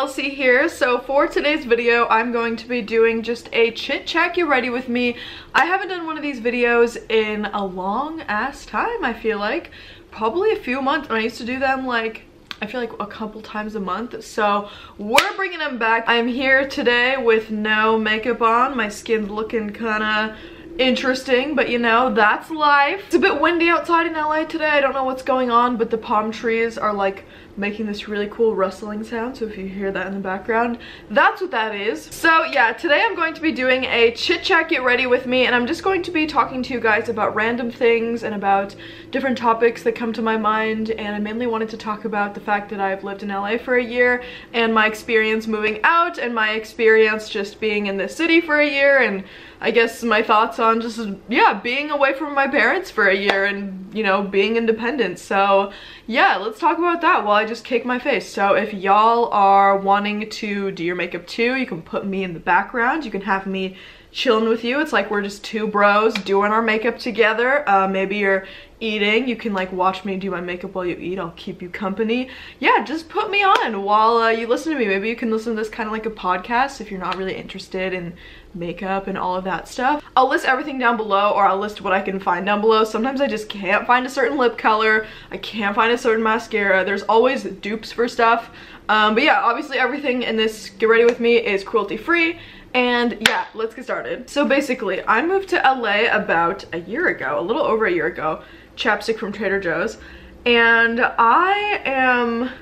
Elsie here. So for today's video, I'm going to be doing just a chit chat, get ready with me. I haven't done one of these videos in a long ass time, I feel like. Probably a few months, and I used to do them like, I feel like a couple times a month. So we're bringing them back. I'm here today with no makeup on. My skin's looking kinda interesting, but you know, that's life. It's a bit windy outside in LA today. I don't know what's going on, but the palm trees are like making this really cool rustling sound. So if you hear that in the background, that's what that is. So yeah, today I'm going to be doing a chit chat, get ready with me, and I'm just going to be talking to you guys about random things and about different topics that come to my mind. And I mainly wanted to talk about the fact that I've lived in LA for a year and my experience moving out and my experience just being in this city for a year, and I guess my thoughts on just, yeah, being away from my parents for a year and, you know, being independent. So yeah, let's talk about that while I just cake my face. So if y'all are wanting to do your makeup too, you can put me in the background. You can have me chilling with you. It's like we're just two bros doing our makeup together. Maybe you're eating, you can like watch me do my makeup while you eat. I'll keep you company. Yeah, just put me on while you listen to me. Maybe you can listen to this kind of like a podcast if you're not really interested in makeup and all of that stuff. I'll list everything down below, or I'll list what I can find down below. Sometimes I just can't find a certain lip color, I can't find a certain mascara. There's always dupes for stuff. But yeah, obviously everything in this get ready with me is cruelty free. And yeah, let's get started. So basically, I moved to LA about a year ago, a little over a year ago. Chapstick from Trader Joe's. And I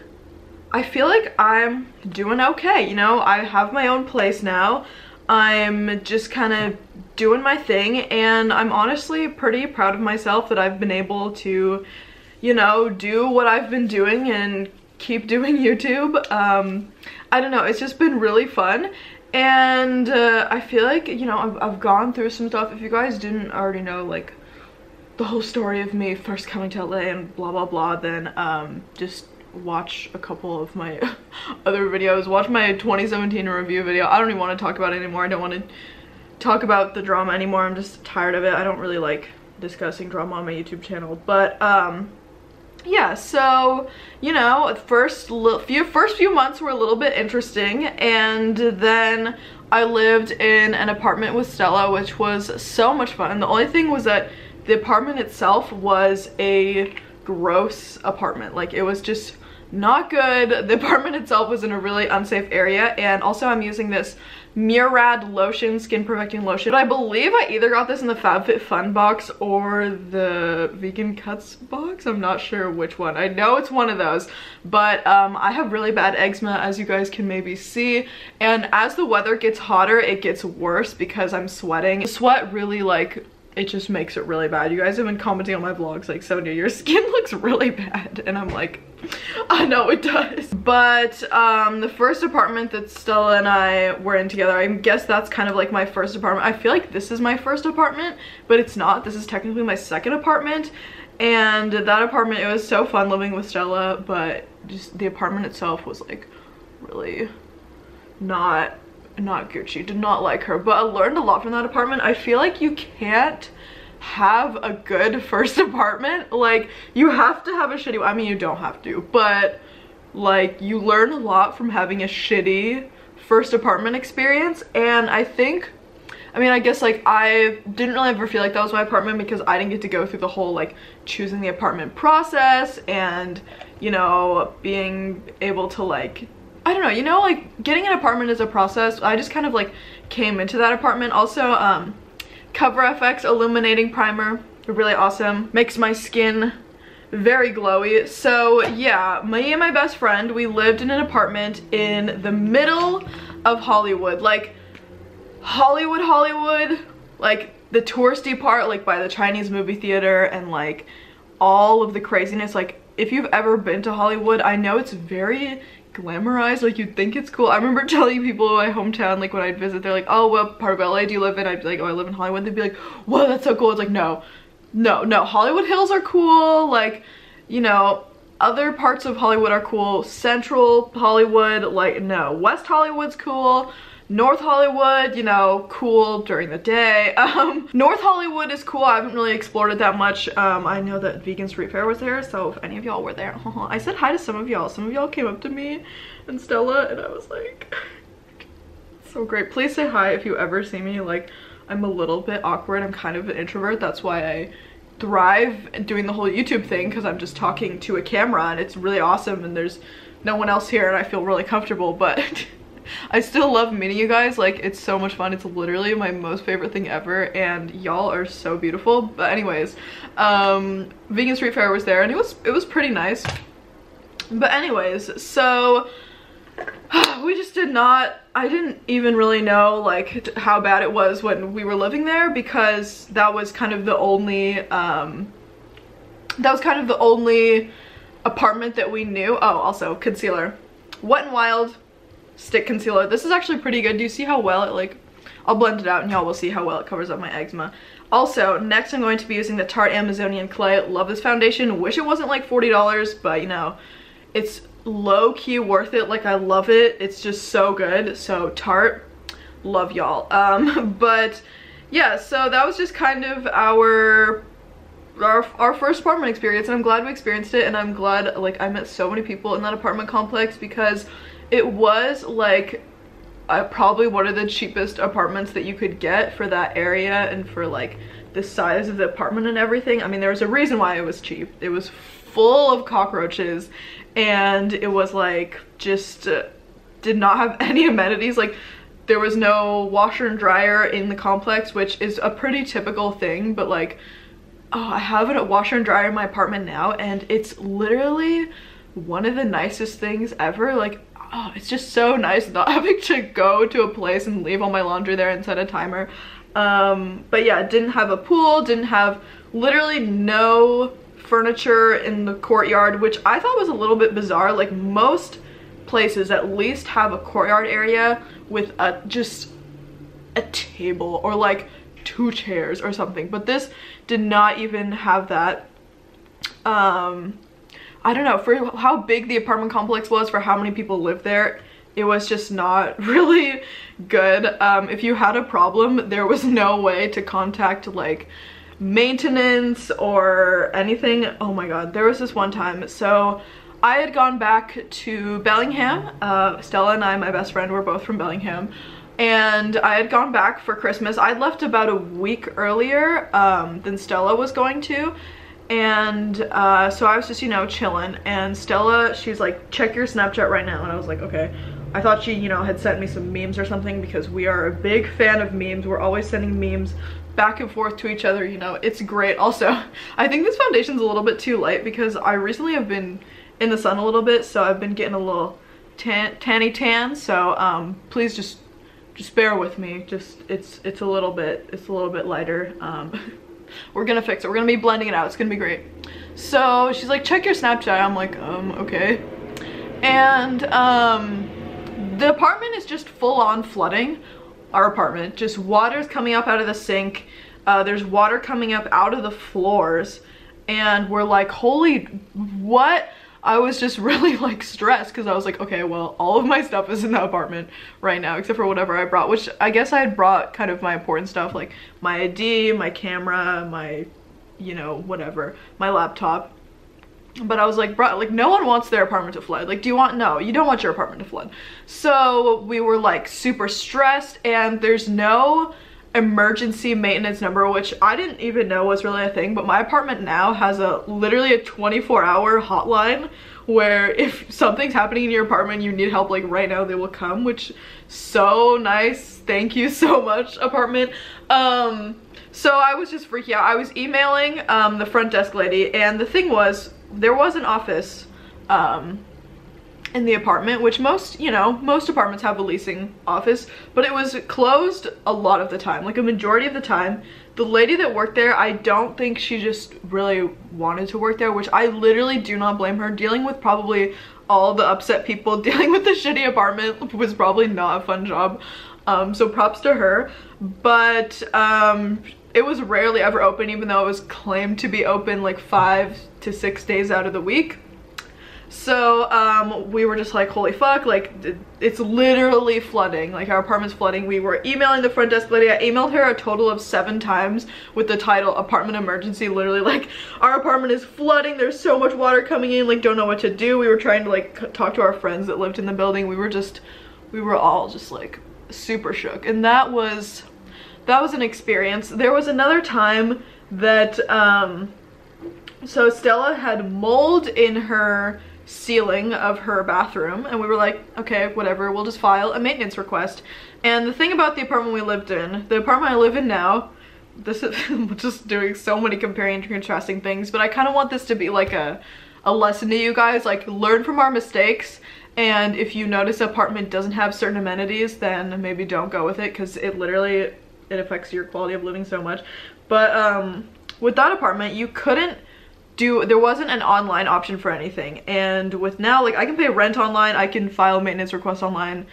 feel like I'm doing okay, you know? I have my own place now. I'm just kind of doing my thing, and I'm honestly pretty proud of myself that I've been able to, you know, do what I've been doing and keep doing YouTube. I don't know, it's just been really fun. And I feel like, you know, I've gone through some stuff. If you guys didn't already know, like, the whole story of me first coming to LA and blah, blah, blah, then just watch a couple of my other videos. Watch my 2017 review video. I don't even want to talk about it anymore. I don't want to talk about the drama anymore. I'm just tired of it. I don't really like discussing drama on my YouTube channel. But, yeah, so, you know, first few months were a little bit interesting, and then I lived in an apartment with Stella, which was so much fun. The only thing was that the apartment itself was a gross apartment. Like, it was just not good. The apartment itself was in a really unsafe area, and also I'm using this Murad lotion, skin perfecting lotion. But I believe I either got this in the FabFitFun box or the Vegan Cuts box. I'm not sure which one. I know it's one of those, but I have really bad eczema, as you guys can maybe see, and as the weather gets hotter, it gets worse because I'm sweating. The sweat really, like, it just makes it really bad. You guys have been commenting on my vlogs like, Sonia, your skin looks really bad, and I'm like, I know it does. But the first apartment that Stella and I were in together, I guess that's kind of like my first apartment. I feel like this is my first apartment, but it's not. This is technically my second apartment. And that apartment, it was so fun living with Stella, but just the apartment itself was like really not Gucci. Did not like her, but I learned a lot from that apartment. I feel like you can't have a good first apartment. Like, you have to have a shitty, I mean, you don't have to, but like, you learn a lot from having a shitty first apartment experience. And I think, I mean, I guess like I didn't really ever feel like that was my apartment because I didn't get to go through the whole like choosing the apartment process and, you know, being able to like, I don't know, you know, like getting an apartment is a process. I just kind of like came into that apartment. Also, Cover FX Illuminating Primer, really awesome. Makes my skin very glowy. So yeah, me and my best friend, we lived in an apartment in the middle of Hollywood. Like Hollywood, like the touristy part, like by the Chinese movie theater and like all of the craziness. Like, if you've ever been to Hollywood, I know it's very glamorized, like you'd think it's cool. I remember telling people in my hometown, like when I'd visit, they're like, oh, what part of LA do you live in? I'd be like, oh, I live in Hollywood. They'd be like, whoa, that's so cool. It's like, no, Hollywood Hills are cool, like, you know, other parts of Hollywood are cool. Central Hollywood, like, no. West Hollywood's cool. North Hollywood, you know, cool during the day. North Hollywood is cool. I haven't really explored it that much. I know that Vegan Street Fair was there, so if any of y'all were there, I said hi to some of y'all. Some of y'all came up to me and Stella, and I was like, so great. Please say hi if you ever see me. Like, I'm a little bit awkward. I'm kind of an introvert. That's why I thrive doing the whole YouTube thing, because I'm just talking to a camera and it's really awesome and there's no one else here and I feel really comfortable, but I still love meeting you guys. Like, it's so much fun. It's literally my most favorite thing ever and y'all are so beautiful. But anyways, Vegan Street Fair was there and it was pretty nice. But anyways, so we just I didn't even really know like how bad it was when we were living there, because that was kind of the only apartment that we knew. Oh, also concealer, Wet n Wild stick concealer. This is actually pretty good. Do you see how well it, like, I'll blend it out and y'all will see how well it covers up my eczema. Also, next I'm going to be using the Tarte Amazonian Clay. Love this foundation. Wish it wasn't like $40, but you know, it's low-key worth it. Like, I love it. It's just so good. So Tarte, love y'all. But yeah, so that was just kind of our first apartment experience, and I'm glad we experienced it, and I'm glad, like, I met so many people in that apartment complex, because it was like probably one of the cheapest apartments that you could get for that area and for like the size of the apartment and everything. I mean, there was a reason why it was cheap. It was full of cockroaches and it was like just did not have any amenities. Like, there was no washer and dryer in the complex, which is a pretty typical thing, but like, oh, I have a washer and dryer in my apartment now and it's literally one of the nicest things ever. Like, oh, it's just so nice not having to go to a place and leave all my laundry there and set a timer. But yeah, didn't have a pool, didn't have literally no furniture in the courtyard, which I thought was a little bit bizarre. Like, most places at least have a courtyard area with just a table or like 2 chairs or something, but this did not even have that. I don't know, for how big the apartment complex was, for how many people lived there, it was just not really good. If you had a problem, there was no way to contact like maintenance or anything. Oh my god, there was this one time. So I had gone back to Bellingham. Stella and I, my best friend, were both from Bellingham. And I had gone back for Christmas. I'd left about a week earlier than Stella was going to. And so I was just, you know, chilling, and Stella, she's like, check your Snapchat right now, and I was like, okay. I thought she, you know, had sent me some memes or something, because we are a big fan of memes. We're always sending memes back and forth to each other, you know, it's great. Also, I think this foundation's a little bit too light, because I recently have been in the sun a little bit, so I've been getting a little tanny tan, so please just bear with me. Just it's a little bit lighter. We're gonna fix it. We're gonna be blending it out. It's gonna be great. So she's like, check your Snapchat. I'm like, okay. And the apartment is just full on flooding. Our apartment, just water's coming up out of the sink. There's water coming up out of the floors, and we're like, holy, what? I was just really like stressed, because I was like, okay, well, all of my stuff is in the apartment right now except for whatever I brought, which I guess I had brought kind of my important stuff, like my ID, my camera, my, you know, whatever, my laptop. But I was like, bro, like, no one wants their apartment to flood. Like, do you want? No, you don't want your apartment to flood. So we were like super stressed, and there's no emergency maintenance number, which I didn't even know was really a thing, but my apartment now has literally a 24-hour hotline where if something's happening in your apartment, you need help like right now, they will come, which so nice. Thank you so much, apartment. So I was just freaking out. I was emailing the front desk lady, and the thing was, there was an office in the apartment, which most apartments have a leasing office, but it was closed a lot of the time, like a majority of the time. The lady that worked there, I don't think she just really wanted to work there, which I literally do not blame her. Dealing with probably all the upset people, dealing with the shitty apartment was probably not a fun job. So props to her. But it was rarely ever open, even though it was claimed to be open like 5 to 6 days out of the week. So we were just like, holy fuck, like it's literally flooding, like our apartment's flooding. We were emailing the front desk lady. I emailed her a total of 7 times with the title apartment emergency, literally like our apartment is flooding, there's so much water coming in, like don't know what to do. We were trying to like talk to our friends that lived in the building. We were all just like super shook, and that was an experience. There was another time that so Stella had mold in her ceiling of her bathroom, and we were like, okay, whatever, we'll just file a maintenance request. And the thing about the apartment we lived in, the apartment I live in now, this is just doing so many comparing and contrasting things, but I kind of want this to be like a lesson to you guys, like learn from our mistakes. And if you notice an apartment doesn't have certain amenities, then maybe don't go with it, because it affects your quality of living so much. But with that apartment, you couldn't there wasn't an online option for anything. And with now, like I can pay rent online, I can file maintenance requests online,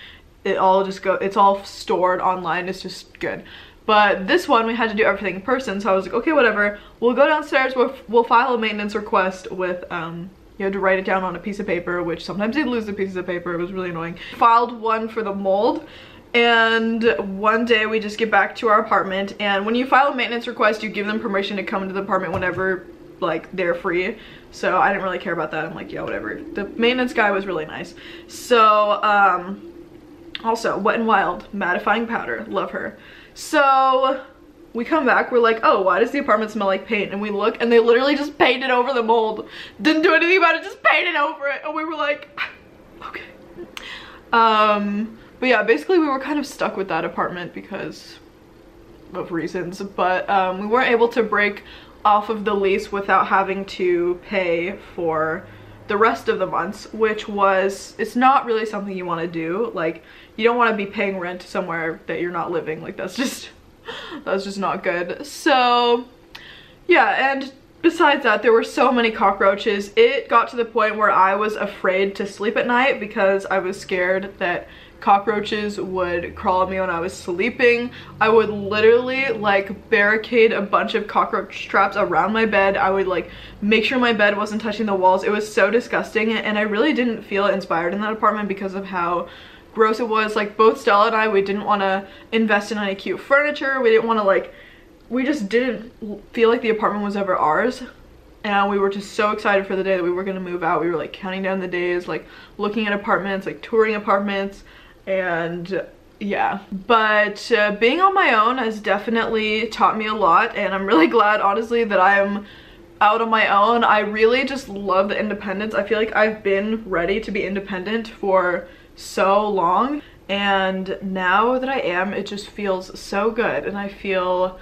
it's all stored online, it's just good. But this one, we had to do everything in person, so I was like, okay, whatever, we'll go downstairs, we'll file a maintenance request with you had to write it down on a piece of paper, which sometimes you'd lose the pieces of paper, it was really annoying. Filed one for the mold, and one day we just get back to our apartment, and when you file a maintenance request, you give them permission to come into the apartment whenever like they're free. So I didn't really care about that. I'm like, yeah, whatever. The maintenance guy was really nice. So also Wet n Wild mattifying powder, love her. So we come back, we're like, oh, why does the apartment smell like paint? And we look, and they literally just painted over the mold, didn't do anything about it, just painted over it. And we were like, okay. But yeah, basically we were kind of stuck with that apartment because of reasons, but we weren't able to break off of the lease without having to pay for the rest of the months, which was, it's not really something you want to do. Like, you don't want to be paying rent somewhere that you're not living. Like, that's just not good. So yeah, and besides that, there were so many cockroaches. It got to the point where I was afraid to sleep at night because I was scared that cockroaches would crawl on me when I was sleeping. I would literally like barricade a bunch of cockroach traps around my bed. I would like make sure my bed wasn't touching the walls. It was so disgusting, and I really didn't feel inspired in that apartment because of how gross it was. Like both Stella and I, we didn't want to invest in any cute furniture. We didn't want to like, we just didn't feel like the apartment was ever ours. And we were just so excited for the day that we were going to move out. We were like counting down the days, like looking at apartments, like touring apartments. And yeah, but being on my own has definitely taught me a lot, and I'm really glad honestly that I am out on my own. I really just love the independence. I feel like I've been ready to be independent for so long, and now that I am, it just feels so good. And I feel,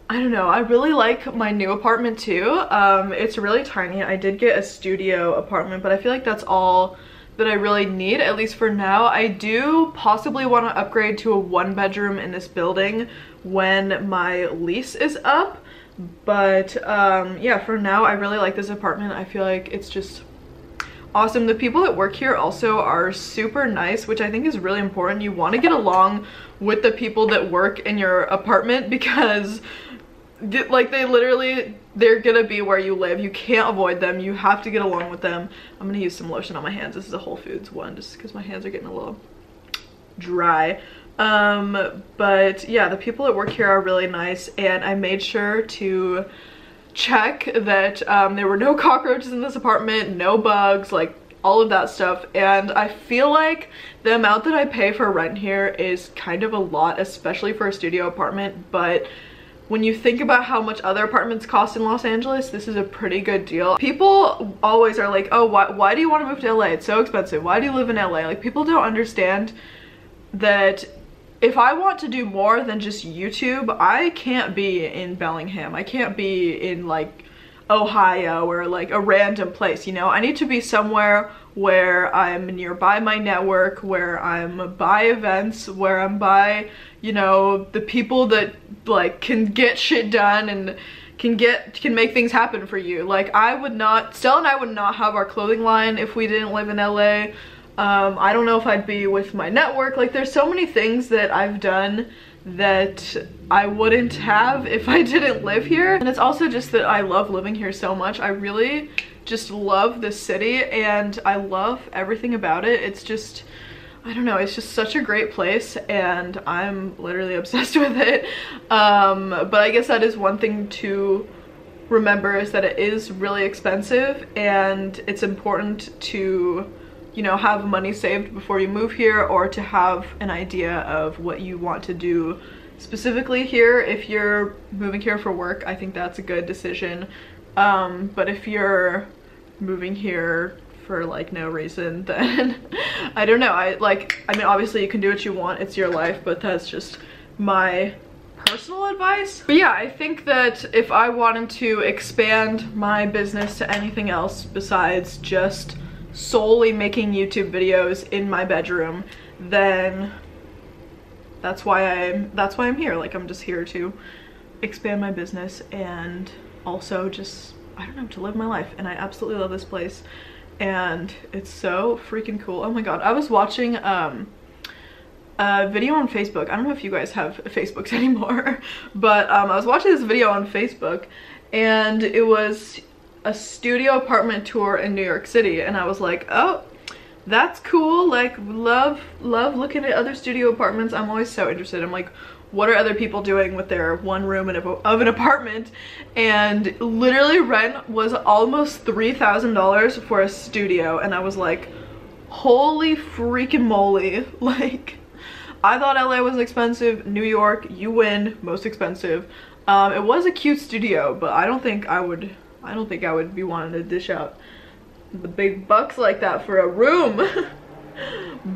I don't know, I really like my new apartment too. It's really tiny. I did get a studio apartment, but I feel like that's all that I really need, at least for now. I do possibly want to upgrade to a 1-bedroom in this building when my lease is up, but yeah, for now I really like this apartment. I feel like it's just awesome. The people that work here also are super nice, which I think is really important. You want to get along with the people that work in your apartment because like they're gonna be where you live. You can't avoid them. You have to get along with them. I'm gonna use some lotion on my hands. This is a Whole Foods one just because my hands are getting a little dry. But yeah, the people that work here are really nice, and I made sure to check that there were no cockroaches in this apartment, no bugs, like all of that stuff. And I feel like the amount that I pay for rent here is kind of a lot, especially for a studio apartment, but when you think about how much other apartments cost in Los Angeles, this is a pretty good deal. People always are like, oh, why do you want to move to LA? It's so expensive. Why do you live in LA? Like, people don't understand that if I want to do more than just YouTube, I can't be in Bellingham. I can't be in like Ohio or like a random place, you know? I need to be somewhere where I'm nearby my network, where I'm by events, where I'm by, you know, the people that like can get shit done and can make things happen for you. Like, Stella and I would not have our clothing line if we didn't live in LA. I don't know if I'd be with my network. Like, there's so many things that I've done that I wouldn't have if I didn't live here. And it's also just that I love living here so much. I really just love this city and I love everything about it. It's just, I don't know, it's just such a great place and I'm literally obsessed with it. But I guess that is one thing to remember, is that it is really expensive and it's important to, you know, have money saved before you move here, or to have an idea of what you want to do specifically here. If you're moving here for work, I think that's a good decision. But if you're moving here for like no reason, then I don't know. I mean, obviously you can do what you want, it's your life, but that's just my personal advice. But yeah, I think that if I wanted to expand my business to anything else besides just solely making YouTube videos in my bedroom, then that's why I'm here. Like, I'm just here to expand my business and also just, I don't know, to live my life. And I absolutely love this place and it's so freaking cool. Oh my god, I was watching a video on Facebook. I don't know if you guys have Facebooks anymore, but I was watching this video on Facebook and it was a studio apartment tour in New York City, and I was like, oh, that's cool. Like, love looking at other studio apartments. I'm always so interested. I'm like, what are other people doing with their one room of an apartment? And literally rent was almost $3,000 for a studio, and I was like, holy freaking moly. Like, I thought LA was expensive. New York, you win, most expensive. It was a cute studio, but I don't think I would be wanting to dish out the big bucks like that for a room.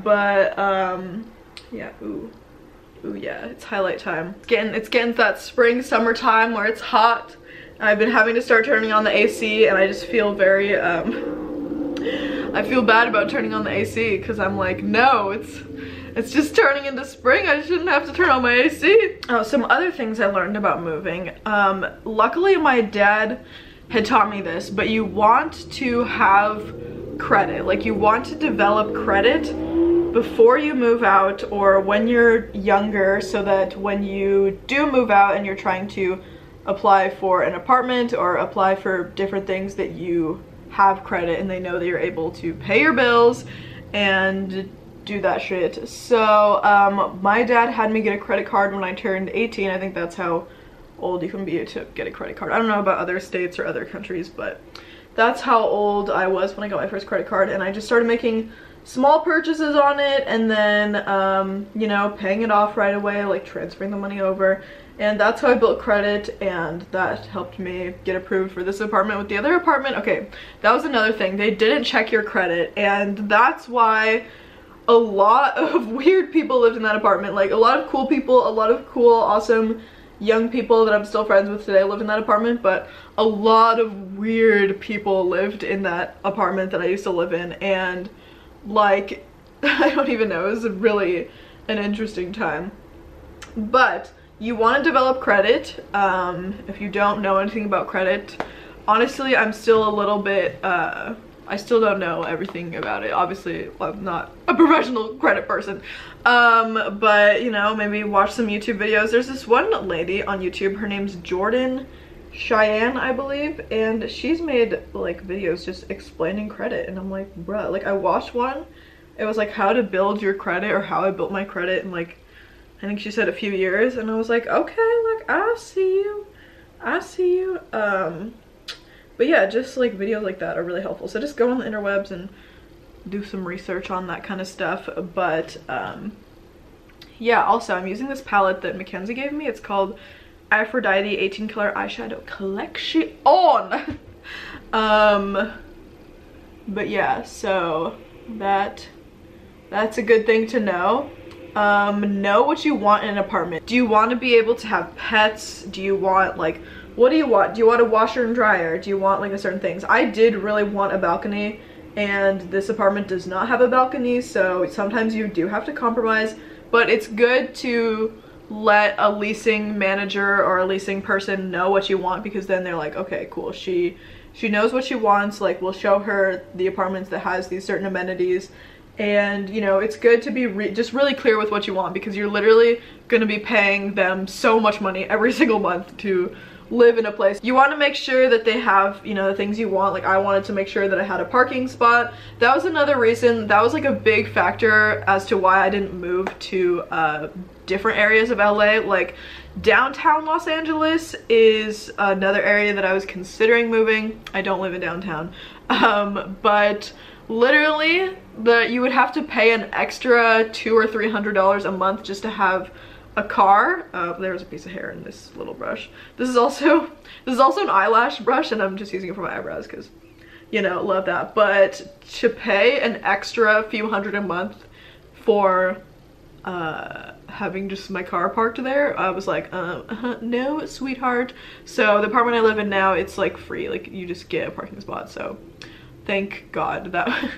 But yeah, ooh yeah, it's highlight time. It's getting to that spring summertime where it's hot and I've been having to start turning on the AC, and I just feel very I feel bad about turning on the AC because I'm like, no, it's just turning into spring. I shouldn't have to turn on my AC. Oh, some other things I learned about moving. Luckily my dad had taught me this, but you want to have credit. Like, you want to develop credit before you move out or when you're younger, so that when you do move out and you're trying to apply for an apartment or apply for different things, that you have credit and they know that you're able to pay your bills and do that shit. So my dad had me get a credit card when I turned 18. I think that's how old you can be to get a credit card. I don't know about other states or other countries, but that's how old I was when I got my first credit card. And I just started making small purchases on it and then you know, paying it off right away, like transferring the money over. And that's how I built credit, and that helped me get approved for this apartment. With the other apartment, okay, that was another thing. They didn't check your credit, and that's why a lot of weird people lived in that apartment. Like, a lot of cool people, a lot of cool, awesome young people that I'm still friends with today lived in that apartment, but a lot of weird people lived in that apartment that I used to live in, and like, I don't even know, it was really an interesting time. But you want to develop credit. If you don't know anything about credit, honestly, I'm still a little bit, I still don't know everything about it. Obviously, I'm not a professional credit person. But, you know, maybe watch some YouTube videos. There's this one lady on YouTube, her name's Jordan Cheyenne, I believe, and she's made like videos just explaining credit, and I'm like, bruh, like, I watched one. It was like how to build your credit, or how I built my credit in, like, I think she said a few years, and I was like, okay, like, I see you. But yeah, just like videos like that are really helpful. So just go on the interwebs and do some research on that kind of stuff. But yeah, also I'm using this palette that Mackenzie gave me. It's called Aphrodite 18 color eyeshadow collection. But yeah, so that's a good thing to know. Know what you want in an apartment. Do you want to be able to have pets? Do you want, like, what do you want? Do you want a washer and dryer? Do you want like a certain things? I did really want a balcony, and this apartment does not have a balcony, so sometimes you do have to compromise, but it's good to let a leasing manager or a leasing person know what you want, because then they're like, okay, cool, she knows what she wants, like, we'll show her the apartments that has these certain amenities, And you know, it's good to be just really clear with what you want, because you're literally going to be paying them so much money every single month to live in a place. You want to make sure that they have, you know, the things you want. Like I wanted to make sure that I had a parking spot. That was another reason. That was like a big factor as to why I didn't move to different areas of LA. Like downtown Los Angeles is another area that I was considering moving. I don't live in downtown, but literally you would have to pay an extra $200 or $300 a month just to have a car. There's a piece of hair in this little brush. This is also an eyelash brush, and I'm just using it for my eyebrows because, you know, love that. But to pay an extra few hundred a month for having just my car parked there, I was like, no, sweetheart. So the apartment I live in now, it's like free. Like you just get a parking spot. So thank God that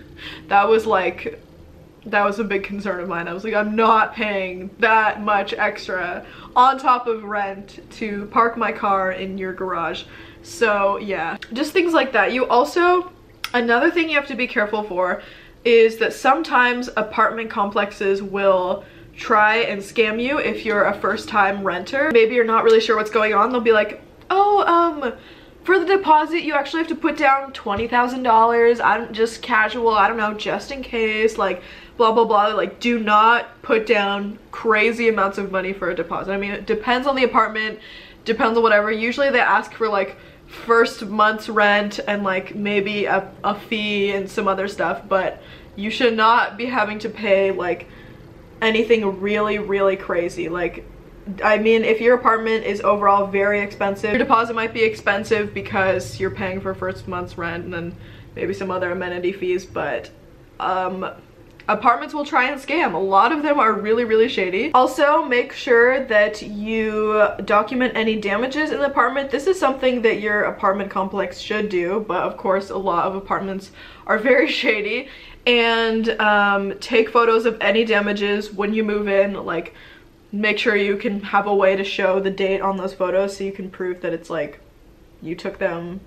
that was a big concern of mine. I was like, I'm not paying that much extra on top of rent to park my car in your garage. So yeah, just things like that. You also, another thing you have to be careful for is that sometimes apartment complexes will try and scam you if you're a first-time renter. Maybe you're not really sure what's going on. They'll be like, oh, for the deposit, you actually have to put down $20,000. I'm just casual, I don't know, just in case, like, blah, blah, blah. Like, do not put down crazy amounts of money for a deposit. I mean, it depends on the apartment, depends on whatever. Usually they ask for, like, first month's rent and, like, maybe a fee and some other stuff, but you should not be having to pay, like, anything really, really crazy. Like, I mean, if your apartment is overall very expensive, your deposit might be expensive because you're paying for first month's rent and then maybe some other amenity fees, but apartments will try and scam. A lot of them are really, really shady. Also, make sure that you document any damages in the apartment. This is something that your apartment complex should do, but of course a lot of apartments are very shady. And take photos of any damages when you move in. Like, make sure you can have a way to show the date on those photos so you can prove that it's like you took them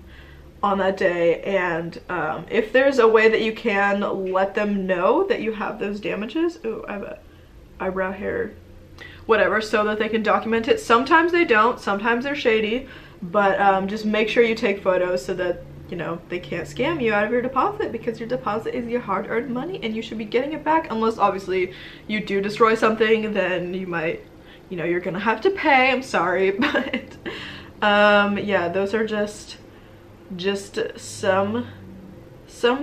on that day. And if there's a way that you can let them know that you have those damages, oh, I have a eyebrow hair, whatever, so that they can document it. Sometimes they don't, sometimes they're shady, but just make sure you take photos so that, you know, they can't scam you out of your deposit, because your deposit is your hard-earned money and you should be getting it back. Unless obviously you do destroy something, then you might, you know, you're gonna have to pay. I'm sorry, but yeah, those are just some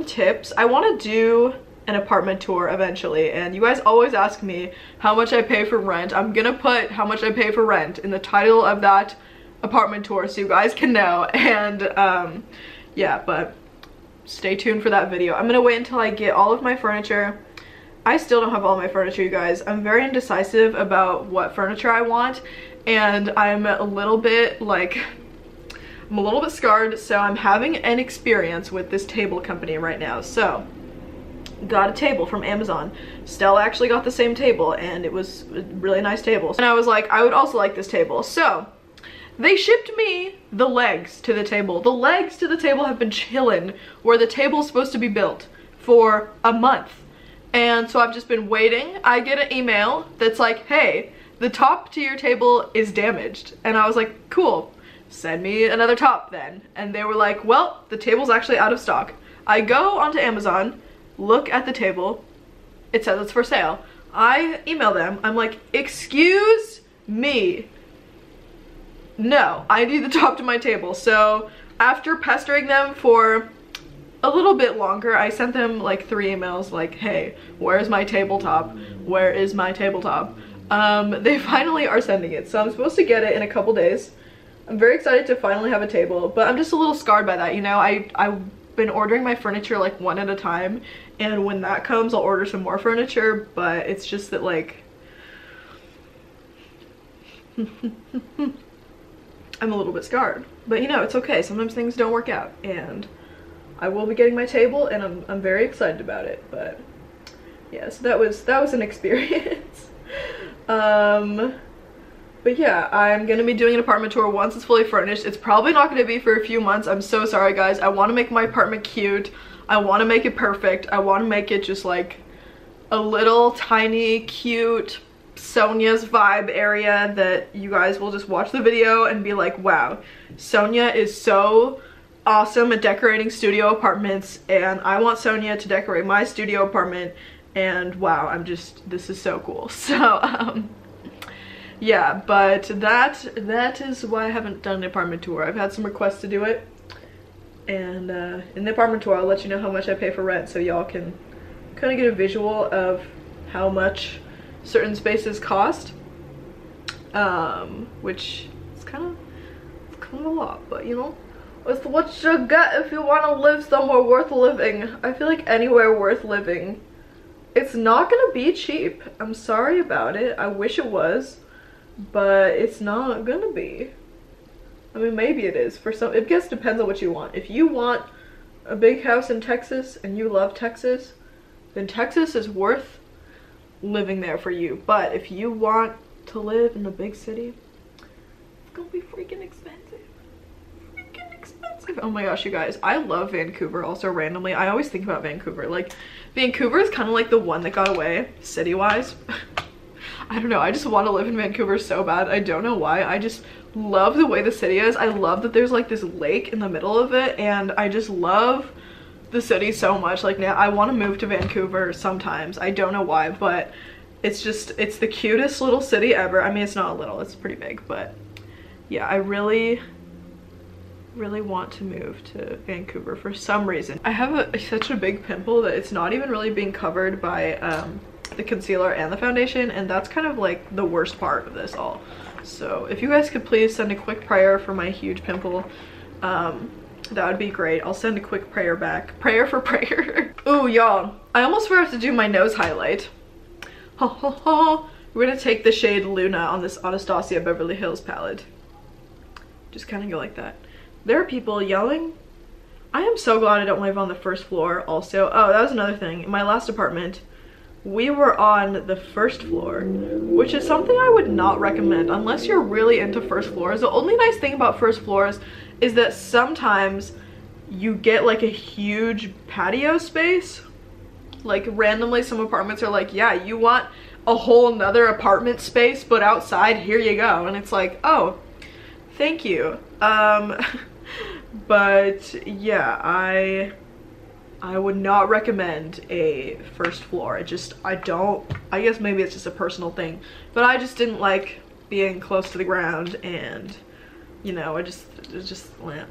tips. I want to do an apartment tour eventually, and you guys always ask me how much I pay for rent. I'm gonna put how much I pay for rent in the title of that apartment tour so you guys can know. And yeah, but stay tuned for that video. I'm gonna wait until I get all of my furniture. I still don't have all my furniture, you guys. I'm very indecisive about what furniture I want, and I'm a little bit scarred, so I'm having an experience with this table company right now. So, got a table from Amazon. Stella actually got the same table, and it was a really nice table. And I was like, I would also like this table. So, they shipped me the legs to the table. The legs to the table have been chilling where the table is supposed to be built for a month. And so I've just been waiting. I get an email that's like, hey, the top to your table is damaged. And I was like, cool, send me another top then. And they were like, well, the table's actually out of stock. I go onto Amazon, look at the table, it says it's for sale. I email them, I'm like, excuse me. No, I need the top to my table. So after pestering them for a little bit longer, I sent them like 3 emails like, hey, where's my tabletop? Where is my tabletop? They finally are sending it. So I'm supposed to get it in a couple days. I'm very excited to finally have a table, but I'm just a little scarred by that. You know, I've been ordering my furniture like one at a time, and when that comes, I'll order some more furniture, but it's just that like, I'm a little bit scarred, but you know, it's okay. Sometimes things don't work out, and I will be getting my table, and I'm very excited about it. But yeah, so that was an experience. But yeah, I'm gonna be doing an apartment tour once it's fully furnished. It's probably not gonna be for a few months. I'm so sorry, guys. I want to make my apartment cute. I want to make it perfect. I want to make it just like a little tiny cute Sonia's vibe area that you guys will just watch the video and be like, wow, Sonia is so awesome at decorating studio apartments, and I want Sonia to decorate my studio apartment, and wow, this is so cool. So yeah, but that is why I haven't done an apartment tour. I've had some requests to do it, and in the apartment tour I'll let you know how much I pay for rent, so y'all can kind of get a visual of how much certain spaces cost, which is kind of a lot, but you know, it's what you get if you want to live somewhere worth living. I feel like anywhere worth living, it's not gonna be cheap. I'm sorry about it. I wish it was, but it's not gonna be. I mean, maybe it is for some. It just depends on what you want. If you want a big house in Texas and you love Texas, then Texas is worth living there for you. But if you want to live in a big city, it's gonna be freaking expensive. Freaking expensive. Oh my gosh, you guys, I love Vancouver also randomly. I always think about Vancouver. Like, Vancouver is kind of like the one that got away city-wise. I don't know, I just want to live in Vancouver so bad. I don't know why. I just love the way the city is. I love that there's like this lake in the middle of it, and I just love the city so much. Like, now I want to move to Vancouver sometimes. I don't know why, but it's the cutest little city ever. I mean, it's not a little, it's pretty big, but yeah, I really want to move to Vancouver for some reason. I have such a big pimple that it's not even really being covered by the concealer and the foundation, and that's kind of like the worst part of this all. So if you guys could please send a quick prayer for my huge pimple, that would be great. I'll send a quick prayer back. Prayer for prayer. Ooh, y'all, I almost forgot to do my nose highlight. Ha ha ha. We're gonna take the shade Luna on this Anastasia Beverly Hills palette. Just kind of go like that. There are people yelling. I am so glad I don't live on the first floor also. Oh, that was another thing. In my last apartment, we were on the first floor, which is something I would not recommend unless you're really into first floors. The only nice thing about first floors is that sometimes you get like a huge patio space. Like, randomly some apartments are like, yeah, you want a whole nother apartment space, but outside, here you go. And it's like, oh, thank you. But yeah, I would not recommend a first floor. I guess maybe it's just a personal thing, but I just didn't like being close to the ground, and you know, it was just blah.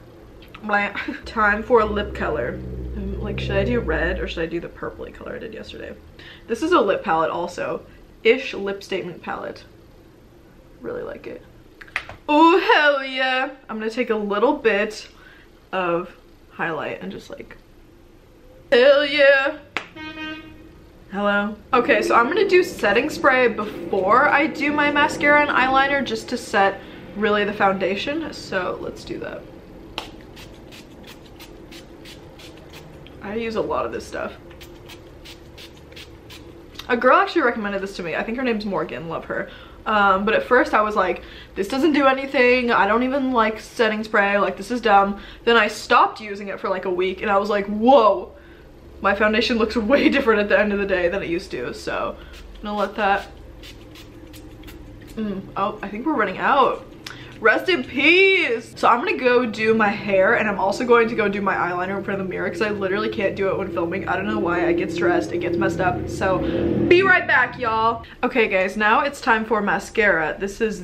Time for a lip color. Like, should I do red or should I do the purpley color I did yesterday? This is a lip palette also. Ish lip statement palette. Really like it. Oh, hell yeah. I'm gonna take a little bit of highlight and just like, hell yeah. Hello. Okay, so I'm gonna do setting spray before I do my mascara and eyeliner, just to set really the foundation. So let's do that. I use a lot of this stuff. A girl actually recommended this to me. I think her name's Morgan, love her. But at first I was like, this doesn't do anything. I don't even like setting spray, like this is dumb. Then I stopped using it for like a week and I was like, whoa, my foundation looks way different at the end of the day than it used to. So I'm gonna let that, oh, I think we're running out. Rest in peace. So I'm gonna go do my hair, and I'm also going to go do my eyeliner in front of the mirror because I literally can't do it when filming. I don't know why. I get stressed, it gets messed up. So be right back, y'all. Okay guys, now it's time for mascara. This is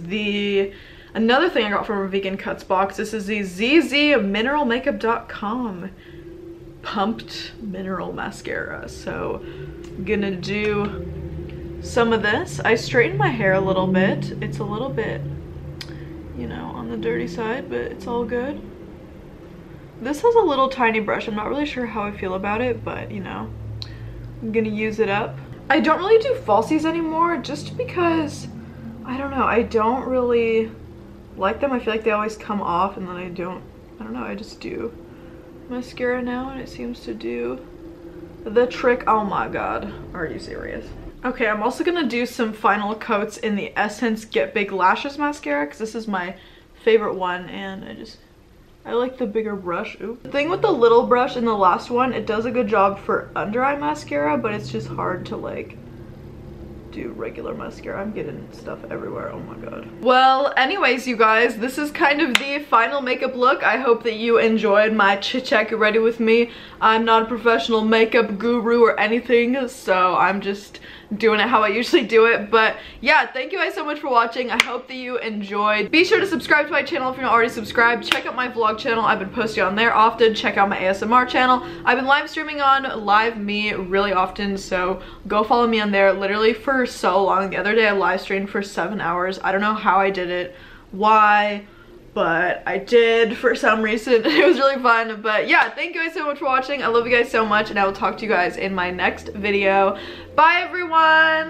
another thing I got from a Vegan Cuts box. This is the ZZMineralMakeup.com pumped mineral mascara. So I'm gonna do some of this. I straightened my hair a little bit. It's a little bit, you know, on the dirty side, but it's all good. This has a little tiny brush. I'm not really sure how I feel about it, but you know, I'm gonna use it up. I don't really do falsies anymore just because, I don't know, I don't really like them. I feel like they always come off, and then I don't know, I just do mascara now and it seems to do the trick. Oh my god, are you serious? Okay, I'm also gonna do some final coats in the Essence Get Big Lashes mascara because this is my favorite one, and I just I like the bigger brush. Ooh. The thing with the little brush in the last one, it does a good job for under eye mascara, but it's just hard to like do regular mascara. I'm getting stuff everywhere. Oh my god. Well, anyways, you guys, this is kind of the final makeup look. I hope that you enjoyed my chit chat. Get ready with me. I'm not a professional makeup guru or anything, so I'm just doing it how I usually do it. But yeah, thank you guys so much for watching. I hope that you enjoyed. Be sure to subscribe to my channel if you're not already subscribed. Check out my vlog channel. I've been posting on there often. Check out my ASMR channel. I've been live streaming on Live Me really often, so go follow me on there. Literally for so long. The other day I live streamed for 7 hours. I don't know how I did it, why, but I did for some reason. It was really fun. But yeah, thank you guys so much for watching. I love you guys so much, and I will talk to you guys in my next video. Bye everyone.